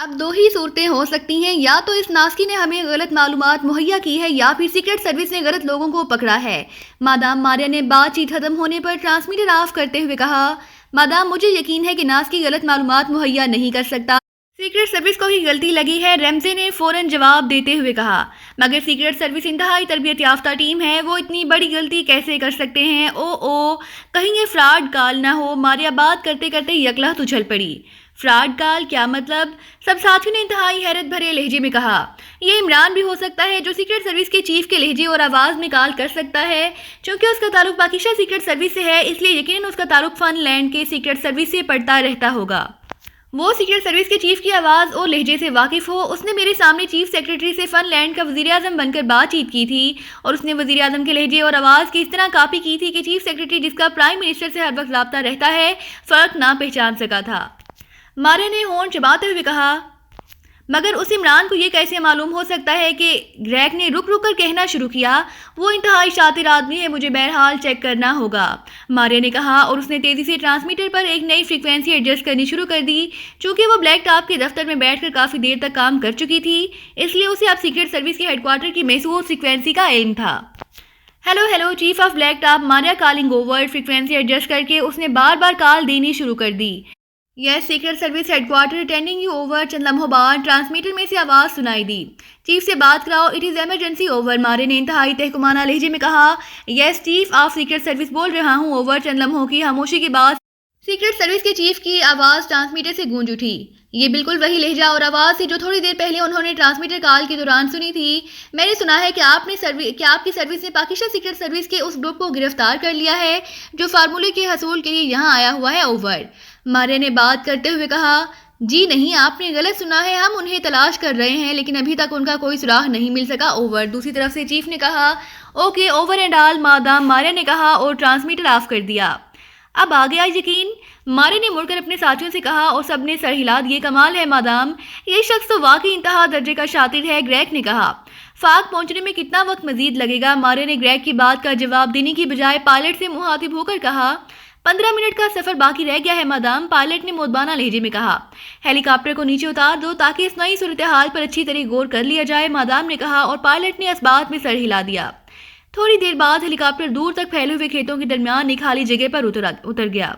اب دو ہی صورتیں ہو سکتی ہیں، یا تو اس ناسکی نے ہمیں غلط معلومات مہیا کی ہے یا پھر سیکرٹ سروس نے غلط لوگوں کو پکڑا ہے۔ مادام ماریا نے بات چیت ختم ہونے پر ٹرانسمیٹر آف کرتے ہوئے کہا، مادام مجھے یقین ہے کہ ناسکی غلط معلومات مہیا نہیں کر سکتا، سیکرٹ سروس کو ہی غلطی لگی ہے، ریمزے نے فوراً جواب دیتے ہوئے کہا۔ مگر سیکرٹ سروس انتہائی تربیت یافتہ ٹیم ہے، وہ اتنی بڑی غلطی کیسے کر سکتے ہیں؟ کہیں یہ فراڈ کال نہ ہو؟ ماریا بات کرتے کرتے یکلخت اچھل پڑی۔ فراڈ کال کیا مطلب؟ سب ساتھیوں نے انتہائی حیرت بھرے لہجے میں کہا۔ یہ عمران بھی ہو سکتا ہے جو سیکرٹ سروس کے چیف کے لہجے اور آواز میں کال کر سکتا ہے۔ چونکہ اس کا تعلق پاکشا سیکرٹ سروس سے ہے، اس لیے یقیناً اس کا تعلق فن لینڈ کے سیکرٹ سروس سے پڑتا رہتا ہوگا۔ وہ سیکرٹ سروس کے چیف کی آواز اور لہجے سے واقف ہو۔ اس نے میرے سامنے چیف سیکرٹری سے فن لینڈ کا وزیر اعظم بن کر بات چیت کی تھی اور اس نے وزیر اعظم کے لہجے اور آواز کی اس طرح کاپی کی تھی کہ چیف سیکرٹری، جس کا پرائم منسٹر سے ہر وقت رابطہ رہتا ہے، فرق نہ پہچان سکا تھا۔ ماریا نے ہونٹ چباتے ہوئے کہا، مگر اس عمران کو یہ کیسے معلوم ہو سکتا ہے کہ گریگ نے رک کر کہنا شروع کیا، وہ انتہائی شاطر آدمی ہے، مجھے بہرحال چیک کرنا ہوگا، ماریا نے کہا اور اس نے تیزی سے ٹرانسمیٹر پر ایک نئی فریکوینسی ایڈجسٹ کرنی شروع کر دی۔ چونکہ وہ بلیک ٹاپ کے دفتر میں بیٹھ کر کافی دیر تک کام کر چکی تھی، اس لیے اسے اب سیکرٹ سروس کے ہیڈ کوارٹر کی محسوس فریکوینسی کا علم تھا۔ Hello chief of black top, Maria calling over. Frequency adjust کر کے اس نے بار بار کال دینی شروع کر دی۔ Yes secret service headquarter, attending you over. چند لمحوں بعد ٹرانسمیٹر میں سے آواز سنائی دی، چیف سے بات کراؤ، اٹ از ایمرجنسی اوور۔ ماریا نے انتہائی تحکمانہ لہجے میں کہا، یس چیف آف سیکرٹ سروس بول رہا ہوں، اوور۔ چند لمحوں کی خاموشی کے بعد سیکرٹ سروس کے چیف کی آواز ٹرانسمیٹر سے گونج اٹھی۔ یہ بالکل وہی لہجہ اور آواز تھی جو تھوڑی دیر پہلے انہوں نے ٹرانسمیٹر کال کے دوران سنی تھی۔ میں نے سنا ہے کہ آپ کی سروس نے پاکشا سیکرٹ سروس کے اس گروپ کو گرفتار کر لیا ہے جو فارمولے کے حصول کے لیے یہاں آیا ہوا ہے، اوور۔ ماریا نے بات کرتے ہوئے کہا، جی نہیں، آپ نے غلط سنا ہے، ہم انہیں تلاش کر رہے ہیں لیکن ابھی تک ان کا کوئی سراغ نہیں مل سکا، اوور۔ دوسری طرف سے چیف نے کہا، okay over and all madam, Maria نے کہا اور ٹرانسمیٹر آف کر دیا۔ اب آ گیا یقین؟ ماریا نے مڑ کر اپنے ساتھیوں سے کہا اور سب نے سر ہلا دیے۔ کمال ہے مادام، یہ شخص تو واقعی انتہا درجے کا شاطر ہے، گریگ نے کہا۔ فاق پہنچنے میں کتنا وقت مزید لگے گا؟ ماریا نے گریگ کی بات کا جواب دینے کی بجائے پائلٹ سے مخاطب ہو کر کہا، 15 منٹ کا سفر باقی رہ گیا ہے مادام، پائلٹ نے مؤدبانہ لہجے میں کہا۔ ہیلی کاپٹر کو نیچے اتار دو تاکہ اس نئی صورتحال پر اچھی طرح غور کر لیا جائے، مادام نے کہا اور پائلٹ نے اس بات میں سر ہلا دیا۔ تھوڑی دیر بعد ہیلی کاپٹر دور تک پھیلے ہوئے کھیتوں کے درمیان ایک خالی جگہ پر اتر گیا۔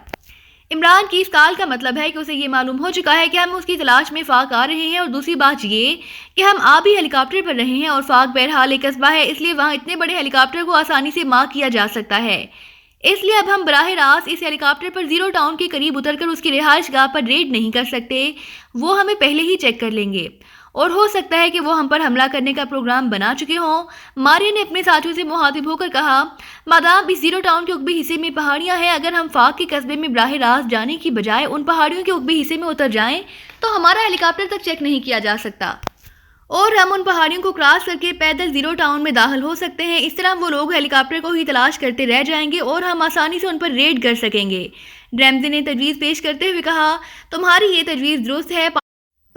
عمران کی اس کال کا مطلب ہے کہ اسے یہ معلوم ہو چکا ہے کہ ہم اس کی تلاش میں فاق آ رہے ہیں، اور دوسری بات یہ کہ ہم آبی ہیلی کاپٹر پر رہے ہیں اور فاق بہرحال ایک قصبہ ہے، اس لیے وہاں اتنے بڑے ہیلی کاپٹر کو آسانی سے مارک کیا جا سکتا ہے۔ اس لیے اب ہم براہ راست اس ہیلی کاپٹر پر زیرو ٹاؤن کے قریب اتر کر اس کی رہائش گاہ پر ریڈ نہیں کر سکتے، وہ ہمیں پہلے ہی چیک کر لیں گے اور ہو سکتا ہے کہ وہ ہم پر حملہ کرنے کا پروگرام بنا چکے ہوں۔ ماریا نے اپنے ساتھیوں سے مخاطب ہو کر کہا، مادام اس زیرو ٹاؤن کے عقبی حصے میں پہاڑیاں ہیں، اگر ہم فاق کے قصبے میں براہ راست جانے کی بجائے ان پہاڑیوں کے عقبی حصے میں اتر جائیں تو ہمارا ہیلی کاپٹر تک چیک نہیں کیا جا سکتا اور ہم ان پہاڑیوں کو کراس کر کے پیدل زیرو ٹاؤن میں داخل ہو سکتے ہیں۔ اس طرح وہ لوگ ہیلی کاپٹر کو ہی تلاش کرتے رہ جائیں گے اور ہم آسانی سے ان پر ریڈ کر سکیں گے، ریمزے نے تجویز پیش کرتے ہوئے کہا۔ تمہاری یہ تجویز درست ہے،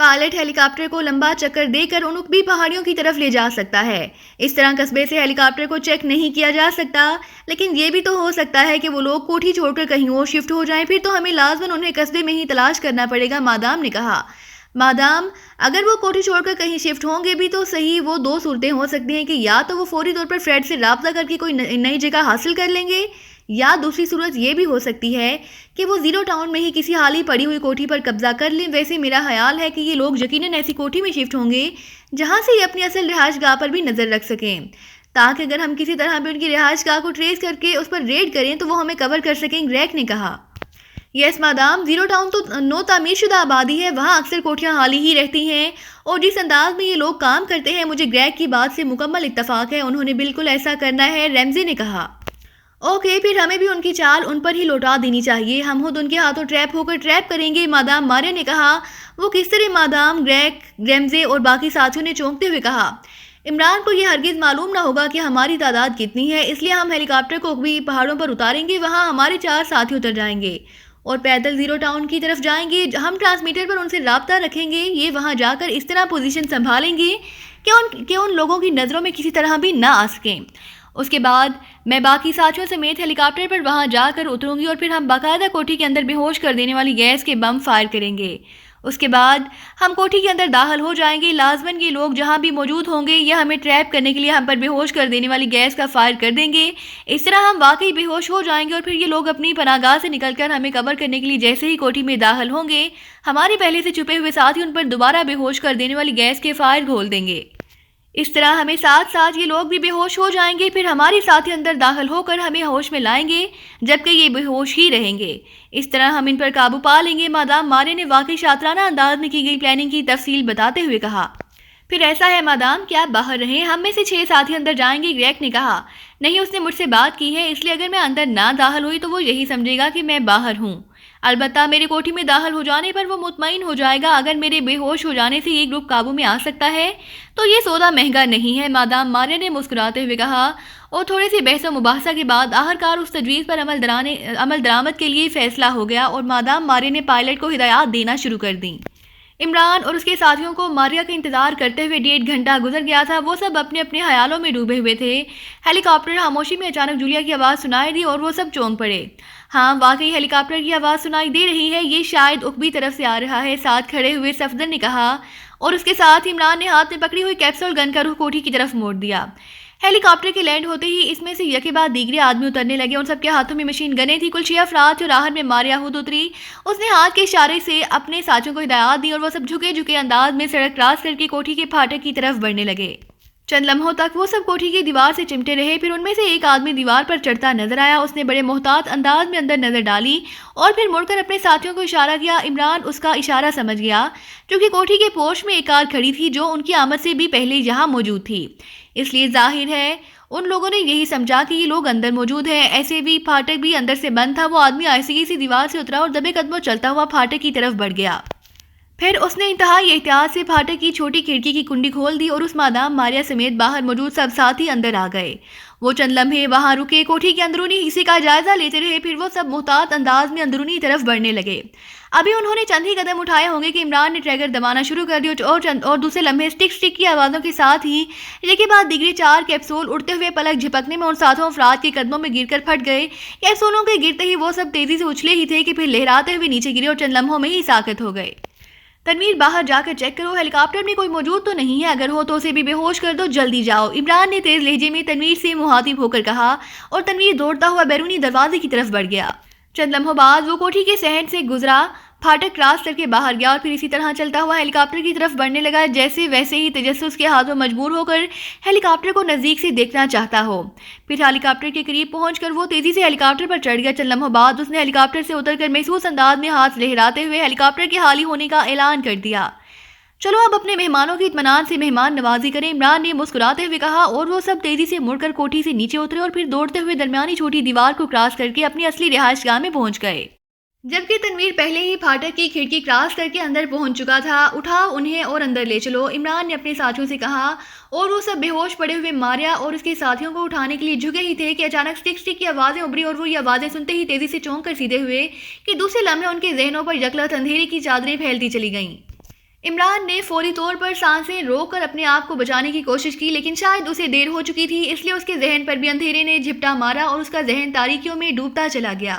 پائلٹ ہیلی کاپٹر کو لمبا چکر دے کر ان عقبی پہاڑیوں کی طرف لے جا سکتا ہے، اس طرح قصبے سے ہیلی کاپٹر کو چیک نہیں کیا جا سکتا، لیکن یہ بھی تو ہو سکتا ہے کہ وہ لوگ کوٹھی چھوڑ کر کہیں اور شفٹ ہو جائیں، پھر تو ہمیں لازماً انہیں قصبے میں ہی تلاش کرنا پڑے گا، مادام نے کہا۔ مادام اگر وہ کوٹھی چھوڑ کر کہیں شفٹ ہوں گے بھی تو صحیح، وہ دو صورتیں ہو سکتی ہیں کہ یا تو وہ فوری طور پر فریڈ سے رابطہ کر کے کوئی نئی جگہ حاصل کر لیں گے، یا دوسری صورت یہ بھی ہو سکتی ہے کہ وہ زیرو ٹاؤن میں ہی کسی حالی پڑی ہوئی کوٹھی پر قبضہ کر لیں۔ ویسے میرا خیال ہے کہ یہ لوگ یقیناً ایسی کوٹھی میں شفٹ ہوں گے جہاں سے یہ اپنی اصل رہائش گاہ پر بھی نظر رکھ سکیں، تاکہ اگر ہم کسی طرح بھی ان کی رہائش گاہ کو ٹریس کر کے اس پر ریڈ کریں تو وہ ہمیں کور کر سکیں، گریگ نے کہا۔ یس مادام، زیرو ٹاؤن تو نو تعمیر شدہ آبادی ہے، وہاں اکثر کوٹھیاں خالی ہی رہتی ہیں اور جس انداز میں یہ لوگ کام کرتے ہیں مجھے گریگ کی بات سے مکمل اتفاق ہے، انہوں نے بالکل ایسا کرنا ہے، ریمزے نے کہا۔ اوکے، پھر ہمیں بھی ان کی چال ان پر ہی لوٹا دینی چاہیے، ہم خود ان کے ہاتھوں ٹریپ ہو کر ٹریپ کریں گے، مادام، ماریا نے کہا۔ وہ کس طرح مادام؟ گریگ، ریمزے اور باقی ساتھیوں نے چونکتے ہوئے کہا۔ عمران کو یہ ہرگز معلوم نہ ہوگا کہ ہماری تعداد کتنی ہے، اس لیے ہم ہیلی کاپٹر کو بھی پہاڑوں پر اتاریں گے، وہاں ہمارے 4 ساتھی اتر جائیں گے اور پیدل زیرو ٹاؤن کی طرف جائیں گے، ہم ٹرانسمیٹر پر ان سے رابطہ رکھیں گے، یہ وہاں جا کر اس طرح پوزیشن سنبھالیں گے کہ ان لوگوں کی نظروں میں کسی طرح بھی نہ آ سکیں۔ اس کے بعد میں باقی ساتھیوں سمیت ہیلی کاپٹر پر وہاں جا کر اتروں گی اور پھر ہم باقاعدہ کوٹھی کے اندر بے ہوش کر دینے والی گیس کے بم فائر کریں گے اس کے بعد ہم کوٹھی کے اندر داخل ہو جائیں گے. لازماً یہ لوگ جہاں بھی موجود ہوں گے یہ ہمیں ٹریپ کرنے کے لیے ہم پر بے ہوش کر دینے والی گیس کا فائر کر دیں گے. اس طرح ہم واقعی بے ہوش ہو جائیں گے اور پھر یہ لوگ اپنی پناہ گاہ سے نکل کر ہمیں کور کرنے کے لیے جیسے ہی کوٹھی میں داخل ہوں گے ہمارے پہلے سے چھپے ہوئے ساتھی ان پر دوبارہ بے ہوش کر دینے والی گیس کے فائر گھول دیں گے. اس طرح ہمیں ساتھ ساتھ یہ لوگ بھی بے ہوش ہو جائیں گے. پھر ہمارے ساتھی اندر داخل ہو کر ہمیں ہوش میں لائیں گے جبکہ یہ بے ہوش ہی رہیں گے. اس طرح ہم ان پر قابو پا لیں گے. مادام مارے نے واقعی شاطرانہ انداز میں کی گئی پلاننگ کی تفصیل بتاتے ہوئے کہا. پھر ایسا ہے مادام کہ آپ باہر رہیں, ہم میں سے 6 ساتھی اندر جائیں گے. گریگ نے کہا. نہیں, اس نے مجھ سے بات کی ہے, اس لیے اگر میں اندر نہ داخل ہوئی تو وہ یہی سمجھے گا کہ میں باہر ہوں. البتہ میرے کوٹھی میں داخل ہو جانے پر وہ مطمئن ہو جائے گا. اگر میرے بے ہوش ہو جانے سے یہ گروپ قابو میں آ سکتا ہے تو یہ سودا مہنگا نہیں ہے. مادام ماریا نے مسکراتے ہوئے کہا. اور تھوڑے سی بحث و مباحثہ کے بعد آخرکار اس تجویز پر عمل درآمد کے لیے فیصلہ ہو گیا اور مادام ماریا نے پائلٹ کو ہدایات دینا شروع کر دیں. عمران اور اس کے ساتھیوں کو ماریا کا انتظار کرتے ہوئے 1.5 گھنٹہ گزر گیا تھا. وہ سب اپنے اپنے خیالوں میں ڈوبے ہوئے تھے. ہیلی کاپٹر خاموشی میں اچانک جولیا کی آواز سنائی دی اور وہ سب چونک پڑے. ہاں, واقعی ہیلی کاپٹر کی آواز سنائی دے رہی ہے. یہ شاید عقبی طرف سے آ رہا ہے, ساتھ کھڑے ہوئے صفدر نے کہا. اور اس کے ساتھ عمران نے ہاتھ میں پکڑی ہوئی کیپسول گن کا رخ کوٹھی کی طرف موڑ دیا. ہیلی کاپٹر کے لینڈ ہوتے ہی اس میں سے یکے بعد دیگرے آدمی اترنے لگے. ان سب کے ہاتھوں میں مشین گنیں تھی. کل 6 افراد تھے اور آخر میں ماریا خود اتری. اس نے ہاتھ کے اشارے سے اپنے ساتھیوں کو ہدایات دی اور وہ سب جھکے انداز میں سڑک کراس کر کے کوٹھی کے پھاٹک کی طرف بڑھنے لگے. چند لمحوں تک وہ سب کوٹھی کی دیوار سے چمٹے رہے. پھر ان میں سے ایک آدمی دیوار پر چڑھتا نظر آیا. اس نے بڑے محتاط انداز میں اندر نظر ڈالی اور پھر مڑ کر اپنے ساتھیوں کو اشارہ کیا. عمران اس کا اشارہ سمجھ گیا کیونکہ کوٹھی کے پوش میں ایک کار کھڑی تھی جو ان کی آمد سے بھی پہلے یہاں موجود تھی. اس لیے ظاہر ہے ان لوگوں نے یہی سمجھا کہ یہ لوگ اندر موجود ہیں. ایسے بھی پھاٹک بھی اندر سے بند تھا. وہ آدمی آہستگی سے دیوار سے اترا اور دبے قدموں چلتا ہوا پھاٹک کی طرف بڑھ گیا. پھر اس نے انتہائی احتیاط سے پھاٹک کی چھوٹی کھڑکی کی کنڈی کھول دی اور اس مادام ماریا سمیت باہر موجود سب ساتھی اندر آ گئے. وہ چند لمحے وہاں رکے, کوٹھی کے اندرونی حصے کا جائزہ لیتے رہے. پھر وہ سب محتاط انداز میں اندرونی طرف بڑھنے لگے. ابھی انہوں نے چند ہی قدم اٹھائے ہوں گے کہ عمران نے ٹریگر دبانا شروع کر دیا اور دوسرے لمحے سٹک کی آوازوں کے ساتھ ہی ایک کے بعد دیگرے 4 کیپسول اڑتے ہوئے پلک جھپکنے میں ان ساتھوں افراد کے قدموں میں گر کر پھٹ گئے. کیپسولوں کے گرتے ہی وہ سب تیزی سے اچھلے ہی تھے کہ پھر لہراتے ہوئے نیچے گرے اور چند لمحوں میں ہی ساکت ہو گئے. تنویر, باہر جا کر چیک کرو, ہیلی کاپٹر میں کوئی موجود تو نہیں ہے. اگر ہو تو اسے بھی بے ہوش کر دو, جلدی جاؤ. عمران نے تیز لہجے میں تنویر سے مخاطب ہو کر کہا اور تنویر دوڑتا ہوا بیرونی دروازے کی طرف بڑھ گیا. چند لمحوں بعد وہ کوٹھی کے صحن سے گزرا, پھاٹک کراس کر کے باہر گیا اور پھر اسی طرح چلتا ہوا ہیلی کاپٹر کی طرف بڑھنے لگا جیسے ویسے ہی تجسس کے ہاتھوں مجبور ہو کر ہیلی کاپٹر کو نزدیک سے دیکھنا چاہتا ہو. پھر ہیلی کاپٹر کے قریب پہنچ کر وہ تیزی سے ہیلی کاپٹر پر چڑھ گیا. چند لمحوں بعد اس نے ہیلی کاپٹر سے اتر کر محسوس انداز میں ہاتھ لہراتے ہوئے ہیلی کاپٹر کے خالی ہونے کا اعلان کر دیا. چلو اب اپنے مہمانوں کی اطمینان سے مہمان نوازی کریں, عمران نے مسکراتے ہوئے کہا. اور وہ سب تیزی سے مڑ کر کوٹھی سے نیچے اترے اور پھر دوڑتے ہوئے درمیانی چھوٹی دیوار کو کراس کر کے اپنی اصلی رہائش گاہ میں پہنچ گئے. جبکہ تنویر پہلے ہی پھاٹک کی کھڑکی کراس کر کے اندر پہنچ چکا تھا. اٹھاؤ انہیں اور اندر لے چلو, عمران نے اپنے ساتھیوں سے کہا. اور وہ سب بے ہوش پڑے ہوئے ماریا اور اس کے ساتھیوں کو اٹھانے کے لیے جھکے ہی تھے کہ اچانک سٹک کی آوازیں ابھری اور وہ یہ آوازیں سنتے ہی تیزی سے چونک کر سیدھے ہوئے کہ دوسرے لمحے ان کے ذہنوں پر یکلخت اندھیرے کی چادریں پھیلتی چلی گئیں. عمران نے فوری طور پر سانسیں روک کر اپنے آپ کو بچانے کی کوشش کی, لیکن شاید اسے دیر ہو چکی تھی. اس لیے اس کے ذہن پر بھی اندھیرے نے جھپٹا مارا اور اس کا ذہن تاریکیوں میں ڈوبتا چلا گیا.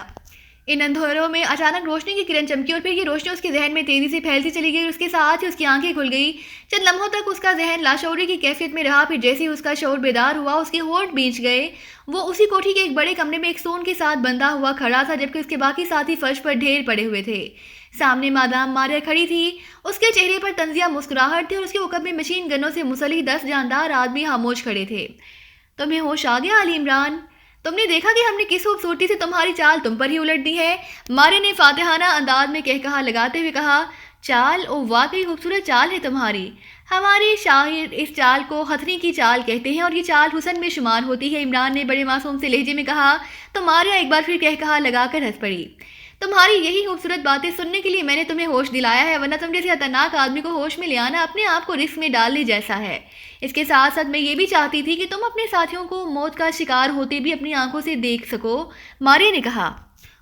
ان اندھیروں میں اچانک روشنی کی کرن چمکی اور پھر یہ روشنی اس کے ذہن میں تیزی سے پھیلتی چلی گئی اور اس کے ساتھ ہی اس کی آنکھیں کھل گئی. چند لمحوں تک اس کا ذہن لاشعوری کی کیفیت میں رہا. پھر جیسے ہی اس کا شعور بیدار ہوا اس کے ہونٹ بھیج گئے. وہ اسی کوٹھی کے ایک بڑے کمرے میں ایک سون کے ساتھ بندھا ہوا کھڑا تھا جبکہ اس کے باقی ساتھی فرش پر ڈھیر پڑے ہوئے تھے. سامنے مادام ماریا کھڑی تھی. اس کے چہرے پر طنزیہ مسکراہٹ تھی اور اس کے عقب میں مشین گنوں سے مسلح 10 جاندار آدمی خاموش کھڑے تھے. تمہیں ہوش آ گیا علی عمران؟ تم نے دیکھا کہ ہم نے کس خوبصورتی سے تمہاری چال تم پر ہی الٹ دی ہے. ماریا نے فاتحانہ انداز میں کہا لگاتے ہوئے کہا. چال؟ او واقعی خوبصورت چال ہے تمہاری. ہمارے شاعر اس چال کو ہتھنی کی چال کہتے ہیں اور یہ چال حسن میں شمار ہوتی ہے. عمران نے بڑے معصوم سے لہجے میں کہا. تو ماریا ایک بار پھر کہا لگا کر ہنس پڑی. تمہاری یہی خوبصورت باتیں سننے کے لیے میں نے تمہیں ہوش دلایا ہے, ورنہ تم جیسے خطرناک آدمی کو ہوش میں لے آنا اپنے آپ کو رسک میں ڈالنے جیسا ہے. اس کے ساتھ ساتھ میں یہ بھی چاہتی تھی کہ تم اپنے ساتھیوں کو موت کا شکار ہوتے بھی اپنی آنکھوں سے دیکھ سکو, ماریا نے کہا.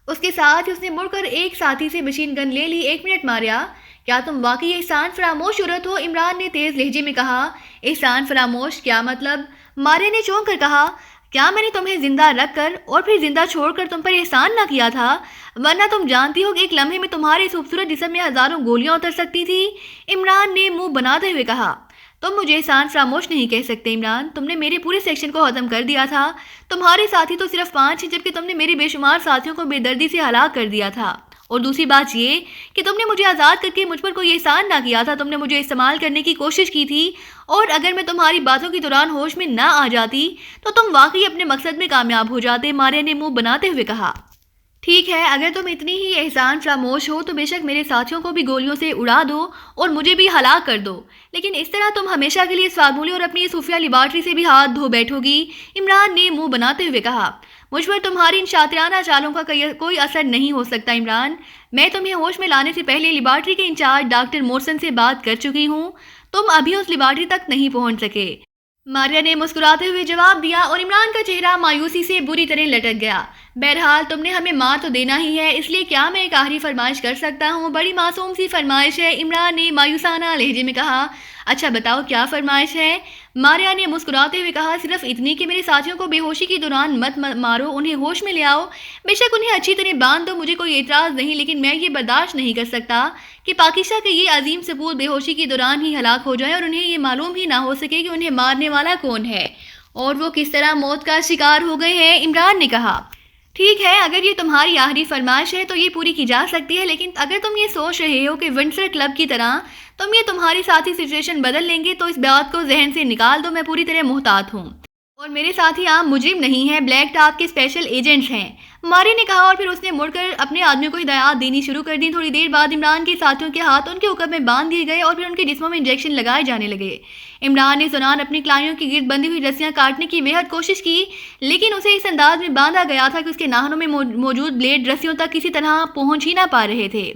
اس کے ساتھ اس نے مڑ کر ایک ساتھی سے مشین گن لے لی. 1 منٹ ماریا, کیا تم واقعی احسان فراموش عورت ہو؟ عمران نے تیز لہجے میں کہا. احسان فراموش کیا مطلب؟ ماریا نے چونک کر کہا. کیا میں نے تمہیں زندہ رکھ کر اور پھر زندہ چھوڑ کر تم پر احسان نہ کیا تھا؟ ورنہ تم جانتی ہو کہ ایک لمحے میں تمہارے خوبصورت جسم میں ہزاروں گولیاں اتر سکتی تھی۔ عمران نے منہ بناتے ہوئے کہا، تم مجھے احسان فراموش نہیں کہہ سکتے عمران، تم نے میرے پورے سیکشن کو ختم کر دیا تھا۔ تمہارے ساتھی تو صرف 5 ہیں، جبکہ تم نے میرے بے شمار ساتھیوں کو بے دردی سے ہلاک کر دیا تھا۔ اور دوسری بات یہ کہ تم نے مجھے آزاد کر کے مجھ پر کوئی احسان نہ کیا تھا، تم نے مجھے استعمال کرنے کی کوشش کی تھی، اور اگر میں تمہاری باتوں کے دوران ہوش میں نہ آ جاتی تو تم واقعی اپنے مقصد میں کامیاب ہو جاتے۔ ماریا نے منہ بناتے ہوئے کہا، ٹھیک ہے، اگر تم اتنی ہی احسان فراموش ہو تو بے شک میرے ساتھیوں کو بھی گولیوں سے اڑا دو اور مجھے بھی ہلاک کر دو، لیکن اس طرح تم ہمیشہ کے لیے اس فارمولے اور اپنی صوفیہ لیبارٹری سے بھی ہاتھ دھو بیٹھو گی۔ عمران نے منہ بناتے ہوئے کہا، مجھ پر تمہاری ان شاطرانہ چالوں کا کوئی اثر نہیں ہو سکتا عمران۔ میں تمہیں ہوش میں لانے سے پہلے لیبارٹری کے انچارج ڈاکٹر مورسن سے بات کر چکی ہوں، تم ابھی اس لیبارٹری تک نہیں پہنچ سکے۔ ماریا نے مسکراتے ہوئے جواب دیا اور عمران کا چہرہ مایوسی سے بری طرح لٹک گیا۔ بہرحال تم نے ہمیں مار تو دینا ہی ہے، اس لیے کیا میں ایک آخری فرمائش کر سکتا ہوں؟ بڑی معصوم سی فرمائش ہے، عمران نے مایوسانہ لہجے میں کہا۔ اچھا بتاؤ کیا فرمائش ہے؟ ماریا نے مسکراتے ہوئے کہا، صرف اتنی کہ میرے ساتھیوں کو بے ہوشی کے دوران مت مارو، انہیں ہوش میں لے آؤ، بے شک انہیں اچھی طرح باندھ دو، مجھے کوئی اعتراض نہیں، لیکن میں یہ برداشت نہیں کر سکتا کہ پاکیزہ کے یہ عظیم سپوت بے ہوشی کے دوران ہی ہلاک ہو جائیں اور انہیں یہ معلوم ہی نہ ہو سکے کہ انہیں مارنے والا کون ہے اور وہ کس طرح موت کا شکار ہو گئے ہیں۔ عمران نے کہا، ٹھیک ہے، اگر یہ تمہاری آخری فرمائش ہے تو یہ پوری کی جا سکتی ہے، لیکن اگر تم یہ سوچ رہے ہو کہ ونڈسر کلب کی طرح تمہاری ساتھی سچویشن بدل لیں گے تو اس بات کو ذہن سے نکال دو، میں پوری طرح محتاط ہوں اور میرے ساتھی عام مجرم نہیں ہیں، بلیک ٹاپ کے اسپیشل ایجنٹس ہیں، ماری نے کہا، اور پھر اس نے مڑ کر اپنے آدمیوں کو ہدایات دینی شروع کر دی۔ تھوڑی دیر بعد عمران کے ساتھیوں کے ہاتھ ان کے عقب میں باندھ دیے گئے اور پھر ان کے جسموں میں انجیکشن لگائے جانے لگے۔ عمران نے زنان اپنی کلائیوں کی گرد بندھی ہوئی رسیاں کاٹنے کی بے حد کوشش کی، لیکن اسے اس انداز میں باندھا گیا تھا کہ اس کے ناخنوں میں موجود بلیڈ رسیوں تک کسی طرح پہنچ ہی نہ پا رہے تھے۔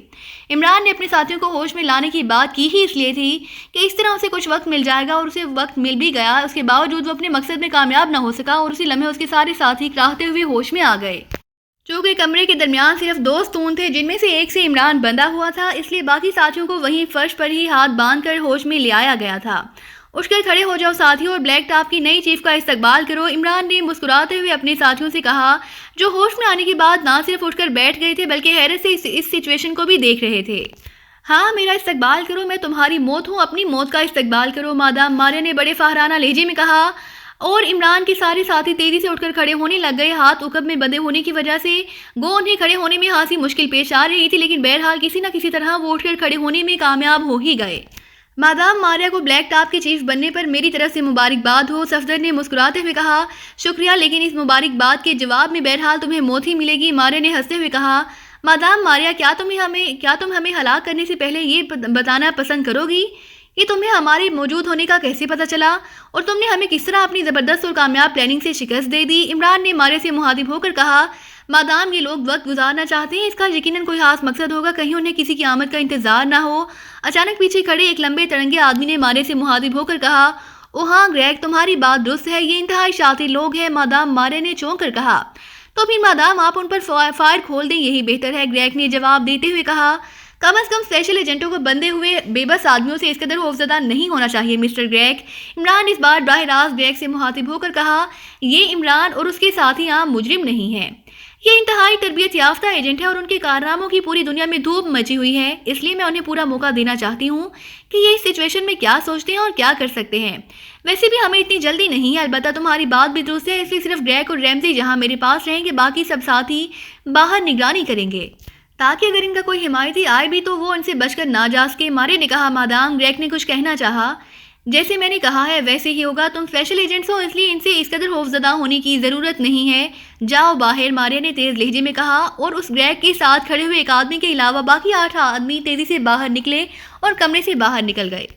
عمران نے اپنے ساتھیوں کو ہوش میں لانے کی بات کی ہی اس لیے تھی کہ اس طرح اسے کچھ وقت مل جائے گا، اور اسے وقت مل بھی گیا، اس کے باوجود وہ اپنے مقصد میں کامیاب نہ ہو سکا، اور اسی لمحے اس کے سارے ساتھی کراہتے ہوئے ہوش میں آ گئے۔ چونکہ کمرے کے درمیان صرف 2 ستون تھے، جن میں سے ایک سے عمران بندھا ہوا تھا، اس لیے باقی ساتھیوں کو وہیں فرش پر ہی ہاتھ باندھ کر ہوش میں لے آیا گیا تھا۔ اٹھ کر کھڑے ہو جاؤ ساتھیوں اور بلیک ٹاپ کی نئی چیف کا استقبال کرو، عمران نے مسکراتے ہوئے اپنے ساتھیوں سے کہا، جو ہوش میں آنے کے بعد نہ صرف اٹھ کر بیٹھ گئے تھے بلکہ حیرت سے اس سچویشن کو بھی دیکھ رہے تھے۔ ہاں، میرا استقبال کرو، میں تمہاری موت ہوں، اپنی موت کا استقبال کرو مادام، ماریا نے بڑے فاہرانہ لہجے میں کہا، اور عمران کے سارے ساتھی تیزی سے اٹھ کر کھڑے ہونے لگ گئے۔ ہاتھ عقب میں بندھے ہونے کی وجہ سے گو انہیں کھڑے ہونے میں خاصی مشکل پیش آ رہی تھی، لیکن بہرحال کسی نہ کسی طرح وہ اٹھ کر کھڑے ہونے میں کامیاب ہو ہی گئے۔ مادام ماریا کو بلیک ٹاپ کے چیف بننے پر میری طرف سے مبارکباد ہو، صفدر نے مسکراتے ہوئے کہا۔ شکریہ، لیکن اس مبارکباد کے جواب میں بہرحال تمہیں موت ہی ملے گی، ماریا نے ہنستے ہوئے کہا۔ مادام ماریا، کیا تم ہمیں ہلاک کرنے سے پہلے یہ بتانا پسند کرو گی کہ تمہیں ہمارے موجود ہونے کا کیسے پتہ چلا اور تم نے ہمیں کس طرح اپنی زبردست اور کامیاب پلاننگ سے شکست دے دی؟ عمران نے ماریا سے مخاطب ہو کر کہا، مادام یہ لوگ وقت گزارنا چاہتے ہیں، اس کا یقیناً کوئی خاص مقصد ہوگا، کہیں انہیں کسی کی آمد کا انتظار نہ ہو۔ اچانک پیچھے کھڑے ایک لمبے تڑنگے آدمی نے ماریا سے مخاطب ہو کر کہا، او ہاں گریگ، تمہاری بات درست ہے، یہ انتہائی شاطر لوگ ہیں، مادام ماریا نے چونک کر کہا۔ تو پھر مادام آپ ان پر فائر کھول دیں، یہی بہتر ہے، گریگ نے جواب دیتے ہوئے کہا۔ کم از کم اسپیشل ایجنٹوں کو بندے ہوئے بے بس آدمیوں سے اس قدر خوفزدہ نہیں ہونا چاہیے مسٹر گریگ۔ عمران اس بار براہ راست گریگ سے مخاطب ہو کر کہا، یہ عمران اور اس کے ساتھی عام مجرم نہیں ہیں، یہ انتہائی تربیت یافتہ ایجنٹ ہے اور ان کے کارناموں کی پوری دنیا میں دھوم مچی ہوئی ہے، اس لیے میں انہیں پورا موقع دینا چاہتی ہوں کہ یہ اس سچویشن میں کیا سوچتے ہیں اور کیا کر سکتے ہیں۔ ویسے بھی ہمیں اتنی جلدی نہیں ہے، البتہ تمہاری بات بھی درست ہے، اس لیے صرف گریگ اور ریمزی جہاں میرے پاس رہیں گے، باقی سب ساتھی باہر نگرانی کریں گے، تاکہ اگر ان کا کوئی حمایتی آئے بھی تو وہ ان سے بچ کر نہ جا سکے۔ ماریا نے کہا۔ مادام، گریگ نے کچھ کہنا چاہا۔ جیسے میں نے کہا ہے ویسے ہی ہوگا، تم اسپیشل ایجنٹس ہو، اس لیے ان سے اس قدر خوفزدہ ہونے کی ضرورت نہیں ہے، جاؤ باہر، ماریا نے تیز لہجے میں کہا، اور اس گریگ کے ساتھ کھڑے ہوئے ایک آدمی کے علاوہ باقی 8 آدمی تیزی سے باہر نکلے اور کمرے سے باہر نکل گئے۔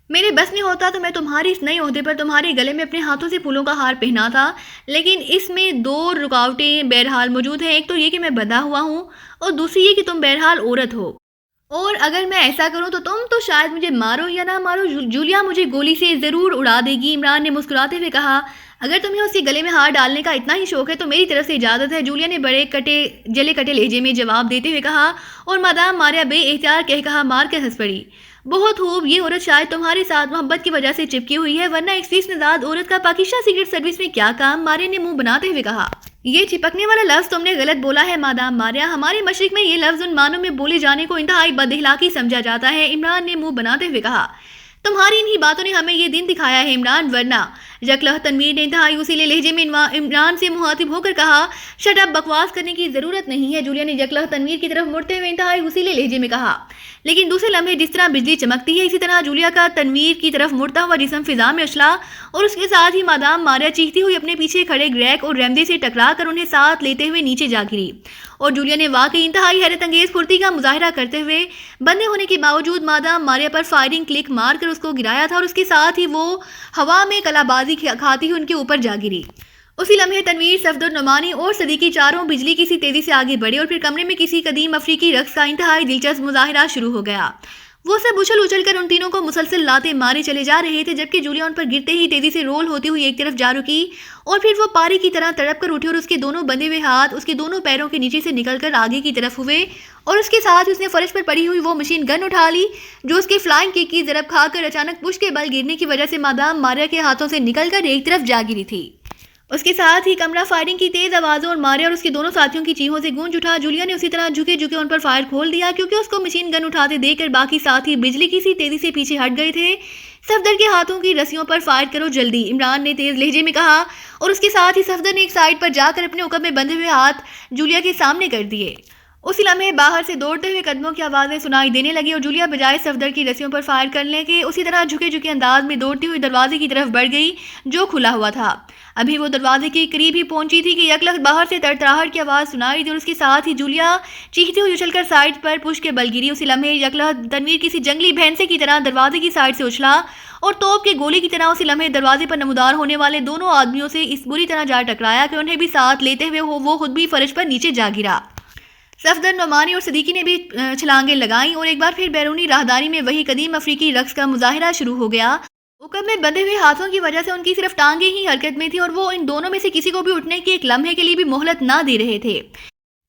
میرے بس میں ہوتا تو میں تمہاری اس نئے عہدے پر تمہارے گلے میں اپنے ہاتھوں سے پھولوں کا ہار پہنا تھا، لیکن اس میں 2 رکاوٹیں بہرحال موجود ہیں، ایک تو یہ کہ میں بندھا ہوا ہوں اور دوسری یہ کہ تم بہرحال عورت ہو، اور اگر میں ایسا کروں تو تم تو شاید مجھے مارو یا نہ مارو، جولیا مجھے گولی سے ضرور اڑا دے گی۔ عمران نے مسکراتے ہوئے کہا، اگر تمہیں اس کے گلے میں ہار ڈالنے کا اتنا ہی شوق ہے تو میری طرف سے اجازت ہے، جولیا نے بڑے جلے کٹے لہجے میں جواب دیتے ہوئے کہا، اور مادام ماریا بے اختیار کہا مار کر ہنس پڑی۔ بہت خوب، یہ عورت شاید تمہارے ساتھ محبت کی وجہ سے چپکی ہوئی ہے، ورنہ ایک 30 نژاد عورت کا پاکستان سیکرٹ سروس میں کیا کام؟ ماریہ نے منہ بناتے ہوئے کہا۔ یہ چپکنے والا لفظ تم نے غلط بولا ہے مادام ماریہ، ہمارے مشرق میں یہ لفظ ان معنوں میں بولے جانے کو انتہائی بد اخلاقی سمجھا جاتا ہے۔ عمران نے منہ بناتے ہوئے کہا۔ تمہاری انہی باتوں نے ہمیں یہ دن دکھایا ہے عمران، ورنہ یکلہ تنویر نے انتہائی اصیلے لہجے میں عمران سے مخاطب ہو کر کہا۔ شٹ اپ، بکواس کرنے کی ضرورت نہیں ہے، جولیا نے یکلہ تنویر کی طرف مڑتے ہوئے انتہائی اصیلے لہجے میں کہا۔ لیکن دوسرے لمحے جس طرح بجلی چمکتی ہے اسی طرح جولیا کا تنویر کی طرف مڑتا ہوا جسم فضا میں اچھلا اور اس کے ساتھ ہی مادام ماریہ چیختی ہوئی اپنے پیچھے کھڑے گریگ اور ریمدے سے ٹکرا کر انہیں ساتھ لیتے ہوئے نیچے جا گری، اور جولیا نے واقعی انتہائی حیرت انگیز پھرتی کا مظاہرہ کرتے ہوئے بندے ہونے کے باوجود مادام ماریہ پر فائرنگ کلک مار کر اس کو گرایا تھا، اور اس کے ساتھ ہی وہ ہوا میں کلا بازی کھاتی ہوئی ان کے اوپر جا گری۔ اسی لمحے تنویر، صفدر، نعمانی اور صدیقی چاروں بجلی کی سی تیزی سے آگے بڑھے اور پھر کمرے میں کسی قدیم افریقی رقص کا انتہائی دلچسپ مظاہرہ شروع ہو گیا۔ وہ سب اچھل اچھل کر ان تینوں کو مسلسل لاتے مارے چلے جا رہے تھے، جبکہ جولیا ان پر گرتے ہی تیزی سے رول ہوتی ہوئی ایک طرف جا رکی اور پھر وہ پاری کی طرح تڑپ کر اٹھی اور اس کے دونوں بندھے ہوئے ہاتھ اس کے دونوں پیروں کے نیچے سے نکل کر آگے کی طرف ہوئے، اور اس کے ساتھ اس نے فرش پر پڑی ہوئی وہ مشین گن اٹھا لی جو اس کے فلائنگ کک کی ضرب کھا کر اچانک پشت کے بل گرنے کی وجہ سے مادام ماریہ کے ہاتھوں سے نکل کر ایک طرف جا گری تھی۔ اس کے ساتھ ہی کمرہ فائرنگ کی تیز آوازوں اور ماریہ اور اس کے دونوں ساتھیوں کی چیخوں سے گونج اٹھا۔ جولیا نے اسی طرح جھکے ان پر فائر کھول دیا، کیونکہ اس کو مشین گن اٹھاتے دیکھ کر باقی ساتھی بجلی کی سی تیزی سے پیچھے ہٹ گئے تھے۔ صفدر کے ہاتھوں کی رسیوں پر فائر کرو جلدی، عمران نے تیز لہجے میں کہا، اور اس کے ساتھ ہی صفدر نے ایک سائڈ پر جا کر اپنے عقب میں بندھے ہوئے ہاتھ جولیا کے سامنے کر دیے۔ اسی لمحے باہر سے دوڑتے ہوئے قدموں کی آوازیں سنائی دینے لگی اور جولیا بجائے صفدر کی رسیوں پر فائر کرنے کے اسی طرح جھکے انداز میں دوڑتی ہوئی دروازے کی طرف بڑھ گئی جو کھلا ہوا تھا۔ ابھی وہ دروازے کے قریب ہی پہنچی تھی کہ یکلخت باہر سے تڑتڑاہٹ کی آواز سنائی دی اور اس کے ساتھ ہی جولیا چیختی ہوئی اچھل کر سائڈ پر پشت کے بل گری۔ اسی لمحے یکلخت تنویر کسی جنگلی بھینسے کی طرح دروازے کی سائڈ سے اچھلا اور توپ کے گولی کی طرح اسی لمحے دروازے پر نمودار ہونے والے دونوں آدمیوں سے اس بری طرح جا ٹکرایا کہ انہیں بھی ساتھ لیتے ہوئے وہ خود بھی فرش پر نیچے جا گرا۔ صفدر، نعمانی اور صدیقی نے بھی چھلانگیں لگائیں اور ایک بار پھر بیرونی راہداری میں وہی قدیم افریقی رقص کا مظاہرہ شروع ہو گیا۔ عقب میں بندھے ہوئے ہاتھوں کی وجہ سے ان کی صرف ٹانگیں ہی حرکت میں تھی اور وہ ان دونوں میں سے کسی کو بھی اٹھنے کے ایک لمحے کے لیے بھی مہلت نہ دے رہے تھے،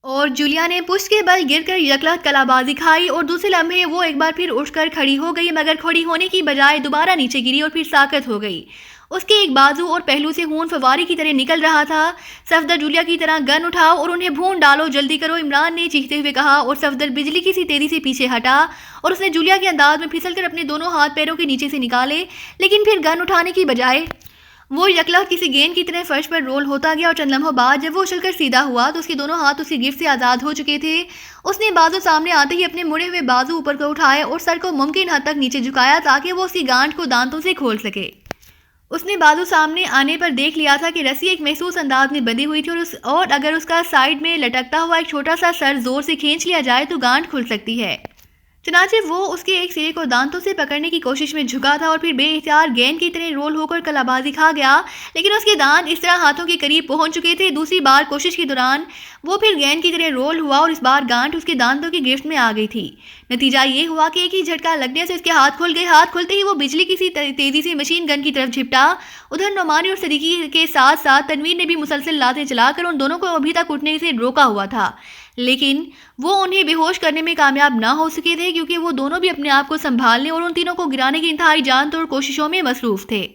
اور جولیا نے پشت کے بل گر کر یکلخت کلا بازی کھائی اور دوسرے لمحے وہ ایک بار پھر اٹھ کر کھڑی ہو گئی، مگر کھڑی ہونے کی بجائے دوبارہ نیچے گری اور پھر ساکت ہو گئی۔ اس کے ایک بازو اور پہلو سے خون فواری کی طرح نکل رہا تھا۔ صفدر، جولیا کی طرح گن اٹھاؤ اور انہیں بھون ڈالو، جلدی کرو، عمران نے چیختے ہوئے کہا، اور صفدر بجلی کی سی تیزی سے پیچھے ہٹا اور اس نے جولیا کے انداز میں پھسل کر اپنے دونوں ہاتھ پیروں کے نیچے سے نکالے، لیکن پھر گن اٹھانے کی بجائے وہ یکلخت کسی گیند کی طرح فرش پر رول ہوتا گیا، اور چند لمحوں بعد جب وہ اچھل کر سیدھا ہوا تو اس کے دونوں ہاتھ اس کی گرفت سے آزاد ہو چکے تھے۔ اس نے بازو سامنے آتے ہی اپنے مڑے ہوئے بازو اوپر کو اٹھائے اور سر کو ممکن حد تک نیچے جھکایا تاکہ وہ اس کی گانٹھ کو دانتوں سے کھول سکے۔ اس نے بازو سامنے آنے پر دیکھ لیا تھا کہ رسی ایک محسوس انداز میں بندھی ہوئی تھی اور اگر اس کا سائیڈ میں لٹکتا ہوا ایک چھوٹا سا سر زور سے کھینچ لیا جائے تو گانٹھ کھل سکتی ہے۔ چنانچہ وہ اس کے ایک سرے کو دانتوں سے پکڑنے کی کوشش میں جھکا تھا اور پھر بے اختیار گیند کی طرح رول ہو کر کلا بازی کھا گیا، لیکن اس کے دانت اس طرح ہاتھوں کے قریب پہنچ چکے تھے۔ دوسری بار کوشش کے دوران وہ پھر گیند کی طرح رول ہوا اور اس بار گانٹھ اس کے دانتوں کی گرفت میں آ گئی تھی۔ نتیجہ یہ ہوا کہ ایک ہی جھٹکا لگنے سے اس کے ہاتھ کھل گئے۔ ہاتھ کھلتے ہی وہ بجلی کی سی تیزی سے مشین گن کی طرف جھپٹا۔ ادھر نعمانی اور صدیقی کے ساتھ ساتھ تنویر نے بھی مسلسل لاتیں چلا کر ان دونوں کو ابھی تک اٹھنے سے روکا ہوا تھا، لیکن وہ انہیں بے ہوش کرنے میں کامیاب نہ ہو سکے تھے، کیونکہ وہ دونوں بھی اپنے آپ کو سنبھالنے اور ان تینوں کو گرانے کی انتہائی جان توڑ کوششوں میں مصروف تھے۔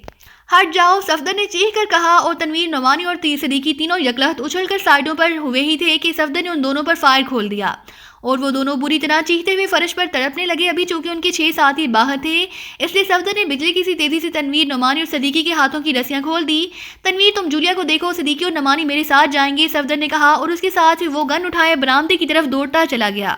ہٹ جاؤ، صفدر نے چیخ کر کہا، اور تنویر، نعمانی اور صدیقی تینوں یکلخت اچھل کر سائڈوں پر ہوئے ہی تھے کہ صفدر نے ان دونوں پر فائر کھول دیا اور وہ دونوں بری طرح چیختے ہوئے فرش پر تڑپنے لگے۔ ابھی چونکہ ان کے 6 ساتھی باہر تھے اس لیے صفدر نے بجلی کی سی تیزی سے تنویر، نعمانی اور صدیقی کے ہاتھوں کی رسیاں کھول دی۔ تنویر، تم جولیا کو دیکھو، صدیقی اور نعمانی میرے ساتھ جائیں گے، صفدر نے کہا، اور اس کے ساتھ ہی وہ گن اٹھائے برآمدے کی طرف دوڑتا چلا گیا۔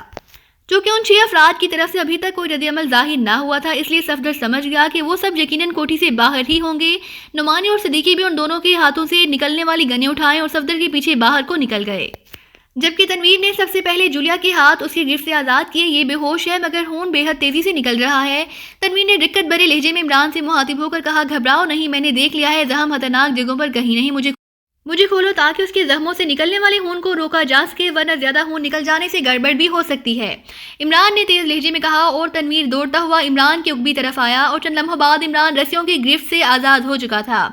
چونکہ ان 6 افراد کی طرف سے ابھی تک کوئی رد عمل ظاہر نہ ہوا تھا، اس لیے صفدر سمجھ گیا کہ وہ سب یقیناً کوٹھی سے باہر ہی ہوں گے۔ نعمانی اور صدیقی بھی ان دونوں کے ہاتھوں سے نکلنے والی گنیں اٹھائیں اور صفدر کے پیچھے باہر کو نکل گئے، جبکہ تنویر نے سب سے پہلے جولیا کے ہاتھ اس کی گرفت سے آزاد کیے۔ یہ بے ہوش ہے مگر خون بے حد تیزی سے نکل رہا ہے۔ تنویر نے رکت بھرے لہجے میں عمران سے مخاطب ہو کر کہا، گھبراؤ نہیں، میں نے دیکھ لیا ہے، زخم خطرناک جگہوں پر کہیں نہیں، مجھے کھولو تاکہ اس کے زخموں سے نکلنے والے خون کو روکا جا سکے، ورنہ زیادہ خون نکل جانے سے گڑبڑ بھی ہو سکتی ہے، عمران نے تیز لہجے میں کہا، اور تنویر دوڑتا ہوا عمران کے عقبی طرف آیا اور چند لمحوں بعد عمران رسیوں کی گرفت سے آزاد ہو چکا تھا۔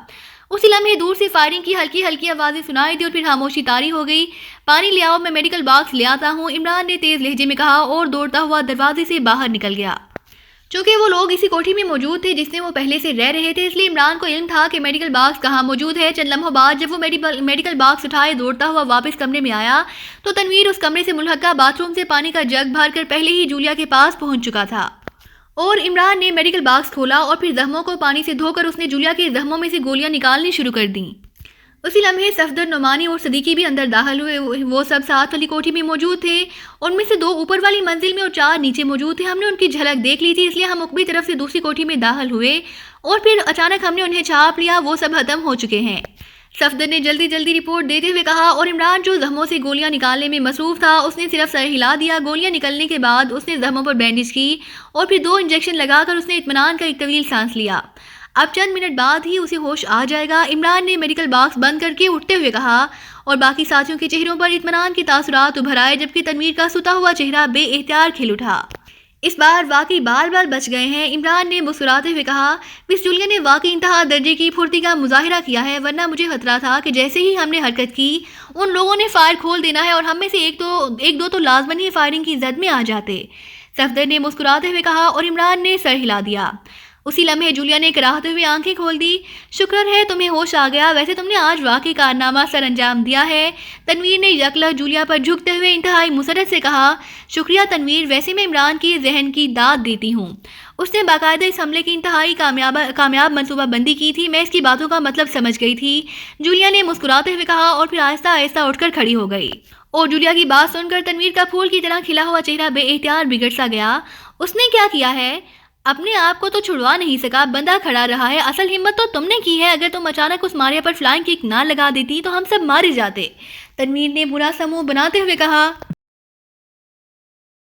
اسی لمحے دور سے فائرنگ کی ہلکی ہلکی آوازیں سنائی دی اور پھر خاموشی طاری ہو گئی۔ پانی لے آؤ، میں میڈیکل باکس لے آتا ہوں، عمران نے تیز لہجے میں کہا اور دوڑتا ہوا دروازے سے باہر نکل گیا۔ چونکہ وہ لوگ اسی کوٹھی میں موجود تھے جس میں وہ پہلے سے رہ رہے تھے، اس لیے عمران کو علم تھا کہ میڈیکل باکس کہاں موجود ہے۔ چند لمحوں بعد جب وہ میڈیکل باکس اٹھائے دوڑتا ہوا واپس کمرے میں آیا تو تنویر اس کمرے سے ملحقہ باتھ روم سے پانی کا جگ بھر کر پہلے ہی جولیا کے پاس پہنچ چکا تھا، اور عمران نے میڈیکل باکس کھولا اور پھر زخموں کو پانی سے دھو کر اس نے جولیا کے زخموں میں سے گولیاں نکالنی شروع کر دیں۔ اسی لمحے صفدر، نعمانی اور صدیقی بھی اندر داخل ہوئے۔ وہ سب ساتھ والی کوٹھی میں موجود تھے، ان میں سے 2 اوپر والی منزل میں اور 4 نیچے موجود تھے۔ ہم نے ان کی جھلک دیکھ لی تھی، اس لیے ہم عقبی طرف سے دوسری کوٹھی میں داخل ہوئے اور پھر اچانک ہم نے انہیں چھاپ لیا، وہ سب ختم ہو چکے ہیں۔ صفدر نے جلدی جلدی رپورٹ دیتے ہوئے کہا، اور عمران جو زخموں سے گولیاں نکالنے میں مصروف تھا اس نے صرف سر ہلا دیا۔ گولیاں نکلنے کے بعد اس نے زخموں پر بینڈیج کی اور پھر 2 انجیکشن لگا کر اس نے اطمینان کا ایک طویل سانس لیا۔ اب چند منٹ بعد ہی اسے ہوش آ جائے گا۔ عمران نے میڈیکل باکس بند کر کے اٹھتے ہوئے کہا، اور باقی ساتھیوں کے چہروں پر اطمینان کے تاثرات ابھر آئے، جبکہ تنویر کا ستا ہوا چہرہ بے اختیار کھل اٹھا۔ اس بار واقعی بال بچ گئے ہیں، عمران نے مسکراتے ہوئے کہا۔ مس جولیا نے واقعی انتہا درجے کی پھرتی کا مظاہرہ کیا ہے، ورنہ مجھے خطرہ تھا کہ جیسے ہی ہم نے حرکت کی ان لوگوں نے فائر کھول دینا ہے اور ہم میں سے ایک دو تو لازماً ہی فائرنگ کی زد میں آ جاتے۔ صفدر نے مسکراتے ہوئے کہا اور عمران نے سر ہلا دیا۔ اسی لمحے جولیا نے کراہتے ہوئے آنکھیں کھول دی۔ شکر ہے تمہیں ہوش آ گیا، ویسے تم نے آج واقعی کارنامہ سر انجام دیا ہے۔ تنویر نے یکلخت جولیا پر جھکتے ہوئے انتہائی مسرت سے کہا۔ شکریہ تنویر، ویسے میں عمران کے ذہن کی داد دیتی ہوں، اس نے باقاعدہ اس حملے کی انتہائی کامیاب منصوبہ بندی کی تھی، میں اس کی باتوں کا مطلب سمجھ گئی تھی۔ جولیا نے مسکراتے ہوئے کہا اور پھر آہستہ آہستہ اٹھ کر کھڑی ہو گئی، اور جولیا کی بات سن کر تنویر کا پھول کی طرح کھلا ہوا چہرہ بے اختیار بگڑ سا گیا۔ اس نے کیا کیا ہے؟ اپنے آپ کو تو چھڑوا نہیں سکا، بندہ کھڑا رہا ہے۔ اصل ہمت تو تم نے کی ہے، اگر تم اچانک اس ماریا پر فلائنگ کک نہ لگا دیتی تو ہم سب مارے جاتے، تنویر نے برا سا منہ بناتے ہوئے کہا۔